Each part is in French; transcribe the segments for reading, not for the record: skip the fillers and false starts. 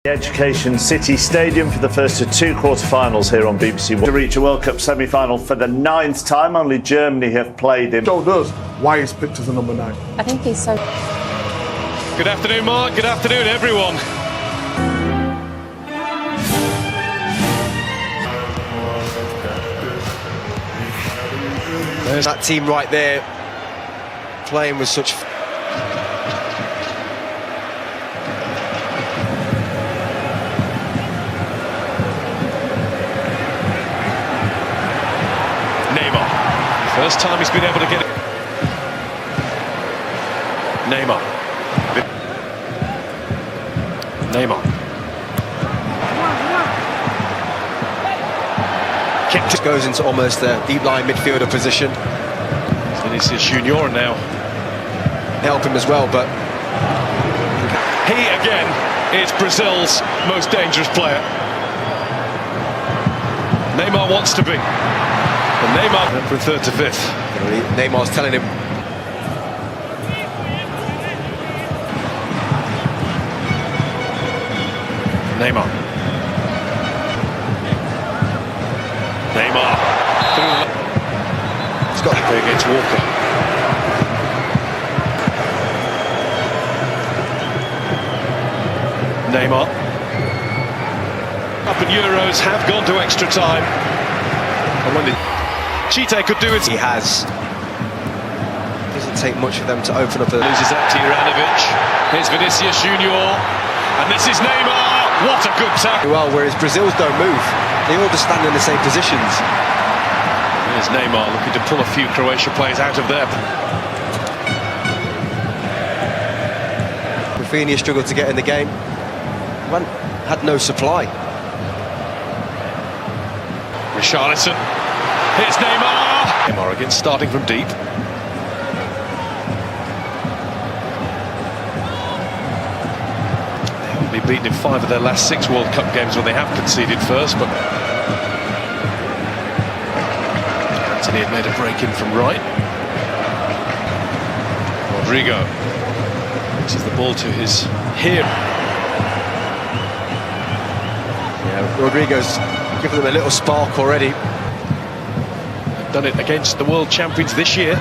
The Education City Stadium for the first of two quarter-finals here on BBC One. To reach a World Cup semi-final for the 9th time, only Germany have played him. Showed us why he's picked as a number 9. I think he's so... Good afternoon, Mark. Good afternoon, everyone. There's that team right there, playing with such... Neymar. First time he's been able to get it. Neymar. Neymar. Just goes into almost a deep line midfielder position. Vinicius Junior now. Help him as well, but... He, again, is Brazil's most dangerous player. Neymar wants to be. And Neymar from third to fifth. Neymar's telling him... Neymar. Neymar. He's got to Play against Walker. Neymar. Up in Euros have gone to extra time. And when the Chite could do it. He has. Doesn't take much for them to open up a... Loses that to Juranovic. Here's Vinicius Junior. And this is Neymar. What a good tackle. Well, whereas Brazil's don't move. They all just stand in the same positions. Here's Neymar looking to pull a few Croatia players out of there. Rafinha struggled to get in the game. Had no supply. Richarlison. Here's Neymar. Neymar again starting from deep. They haven't been beaten in 5 of their last 6 World Cup games when they have conceded first, but Anthony had made a break in from right. Rodrigo mixes the ball to his hero. Yeah, Rodrigo's given them a little spark already. They've done it against the world champions this year.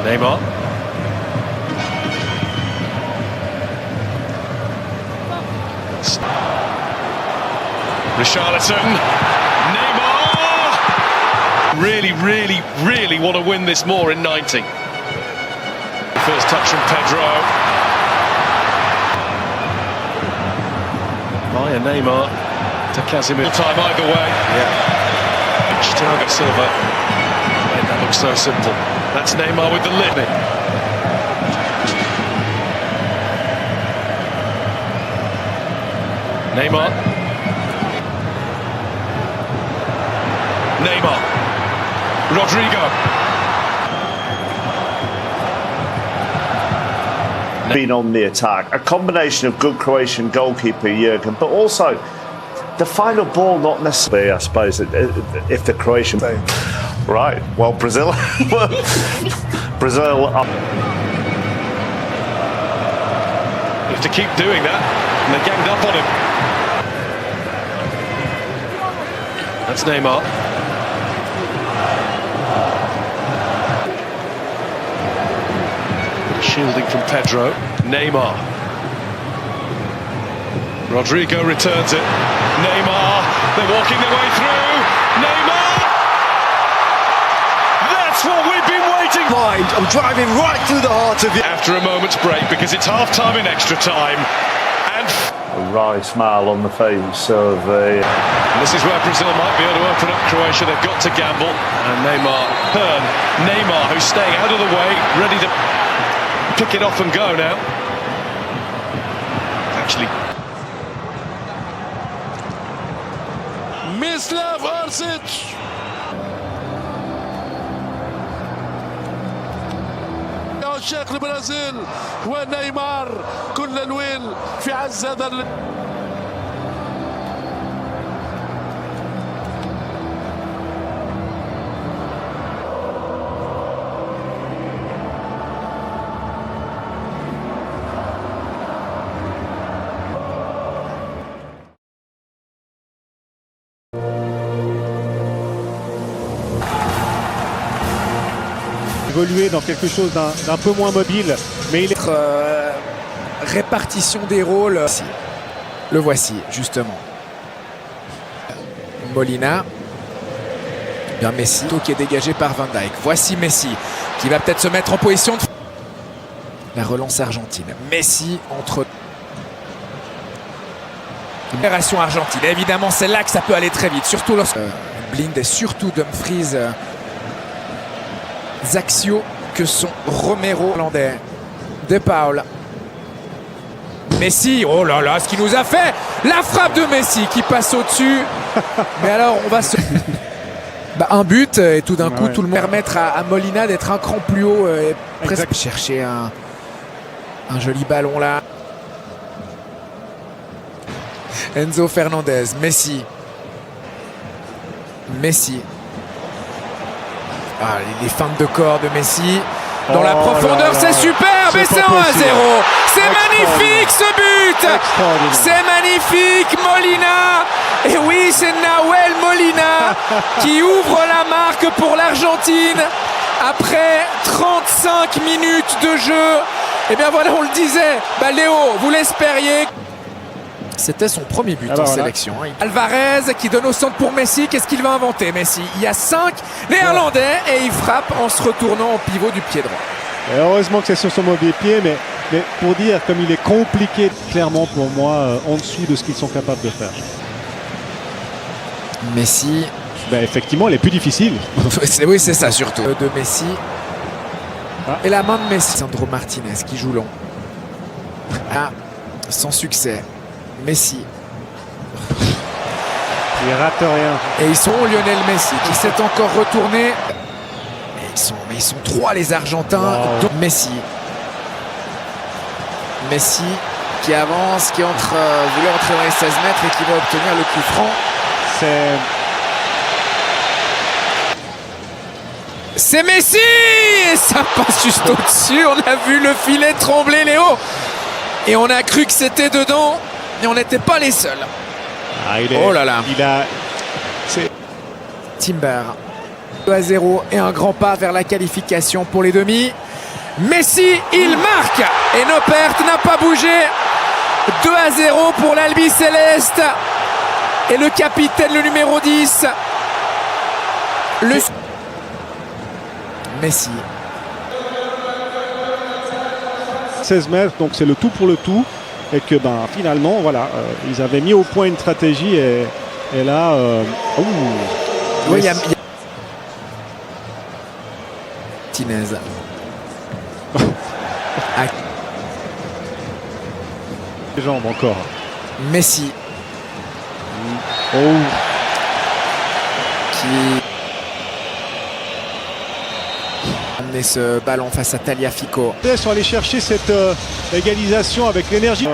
Neymar. Richarlison. Neymar! Really want to win this more in 90. First touch from Pedro. Via Neymar to Casemiro. Time either way. Yeah. Thiago Silva. Man, that looks so simple. That's Neymar with the lid. Neymar. Neymar. Rodrigo. Been on the attack. A combination of good Croatian goalkeeper Jurgen, but also the final ball not necessarily, I suppose, if the Croatian... Right, well, Brazil... Brazil... You have to keep doing that, and they ganged up on him. That's Neymar. Shielding from Pedro. Neymar. Rodrigo returns it. Neymar. They're walking their way through. Neymar! That's what we've been waiting for. I'm driving right through the heart of you. After a moment's break, because it's half-time in extra time. And A wry smile on the face of this is where Brazil might be able to open up Croatia. They've got to gamble. And Neymar, who's staying out of the way, ready to pick it off and go now. Actually, Mislav Orsic. عشاق البرازيل ونيمار كل الويل في عز هذا évoluer dans quelque chose d'un peu moins mobile. Mais il est... Répartition des rôles. Le voici, justement. Molina. Bien Messi, qui est dégagé par Van Dijk. Voici Messi, qui va peut-être se mettre en position de... La relance argentine. Messi entre... Opération argentine. Évidemment, c'est là que ça peut aller très vite. Surtout lorsque... Blind et surtout Dumfries... Zaxio, que sont Romero, hollandais. De Paul. Messi, oh là là, ce qu'il nous a fait! La frappe de Messi qui passe au-dessus. Mais alors, on va se... un but et tout d'un coup, tout le monde permettre à Molina d'être un cran plus haut et presque chercher un joli ballon là. Enzo Fernandez, Messi. Messi. Ah, les feintes de corps de Messi. Dans la profondeur, c'est superbe et c'est 1-0. C'est magnifique ce but. C'est magnifique, Molina. Et oui, c'est Nahuel Molina qui ouvre la marque pour l'Argentine après 35 minutes de jeu. Et bien voilà, on le disait, Léo, vous l'espériez. C'était son premier but en sélection. Alvarez qui donne au centre pour Messi. Qu'est-ce qu'il va inventer, Messi? Il y a 5 Néerlandais et il frappe en se retournant au pivot du pied droit. Et heureusement que c'est sur son mauvais pied, mais pour dire comme il est compliqué, clairement pour moi, en dessous de ce qu'ils sont capables de faire. Messi. Effectivement, elle est plus difficile. Oui, c'est ça surtout. De Messi. Et la main de Messi. Sandro Martinez qui joue long. Sans succès. Messi. Il rate rien. Et ils sont Lionel Messi qui s'est encore retourné. Mais ils sont 3 les Argentins. Wow. Messi. Messi qui avance, qui entre, voulait entrer dans les 16 mètres et qui va obtenir le coup franc. C'est Messi! Et ça passe juste au-dessus. On a vu le filet trembler, Léo. Et on a cru que c'était dedans. Et on n'était pas les seuls. Oh là là. Timber. 2-0 et un grand pas vers la qualification pour les demi. Messi, il marque. Et Noppert n'a pas bougé. 2-0 pour l'Albi Céleste. Et le capitaine, le numéro 10. Messi. 16 mètres, donc c'est le tout pour le tout. Et que finalement, voilà, ils avaient mis au point une stratégie et là... oui, il y a... Martinez. Les jambes encore. Messi. Qui a amené ce ballon face à Tagliafico. Ils sont allés chercher cette égalisation avec l'énergie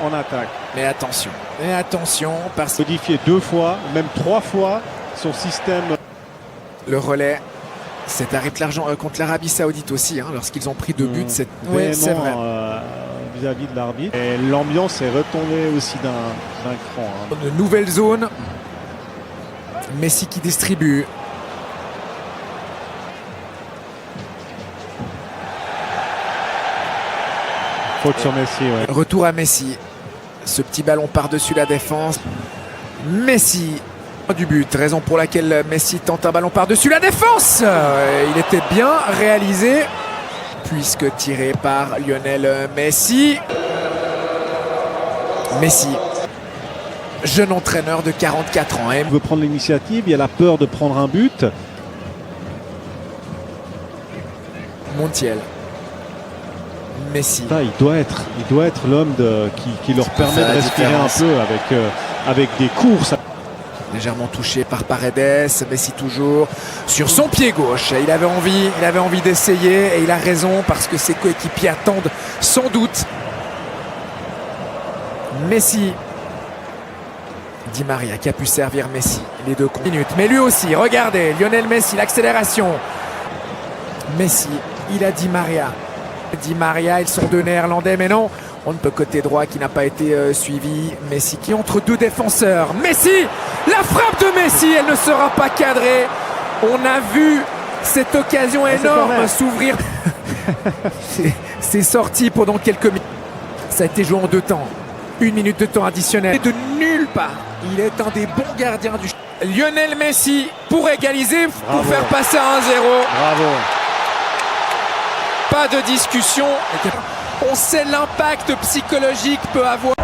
en attaque. Mais attention, parce que modifié 2 fois, même 3 fois son système. Le relais, c'est arrêté l'argent contre l'Arabie Saoudite aussi, lorsqu'ils ont pris 2 buts. C'est vrai. vis-à-vis de l'arbitre. Et l'ambiance est retombée aussi d'un cran. Une nouvelle zone. Messi qui distribue. Faute sur Messi, ouais. Retour à Messi. Ce petit ballon par-dessus la défense. Messi du but. Raison pour laquelle Messi tente un ballon par-dessus la défense. Il était bien réalisé. Puisque tiré par Lionel Messi. Messi. Jeune entraîneur de 44 ans. Il veut prendre l'initiative. Il a la peur de prendre un but. Montiel. Messi. Il doit être l'homme qui leur permet de respirer un peu avec des courses. Légèrement touché par Paredes. Messi toujours sur son pied gauche. Il avait envie d'essayer et il a raison parce que ses coéquipiers attendent sans doute. Messi. Di Maria qui a pu servir Messi. Les 2 minutes. Mais lui aussi, regardez, Lionel Messi, l'accélération. Messi, il a Di Maria. Di Maria, ils sont 2 Néerlandais, mais non, on ne peut côté droit qui n'a pas été suivi. Messi qui entre 2 défenseurs. Messi, la frappe de Messi, elle ne sera pas cadrée. On a vu cette occasion énorme s'ouvrir. C'est sorti pendant quelques minutes. Ça a été joué en 2 temps. 1 minute de temps additionnel. De nulle part. Il est un des bons gardiens du... Lionel Messi pour égaliser, pour faire passer à 1-0. Bravo. Pas de discussion. On sait l'impact psychologique peut avoir.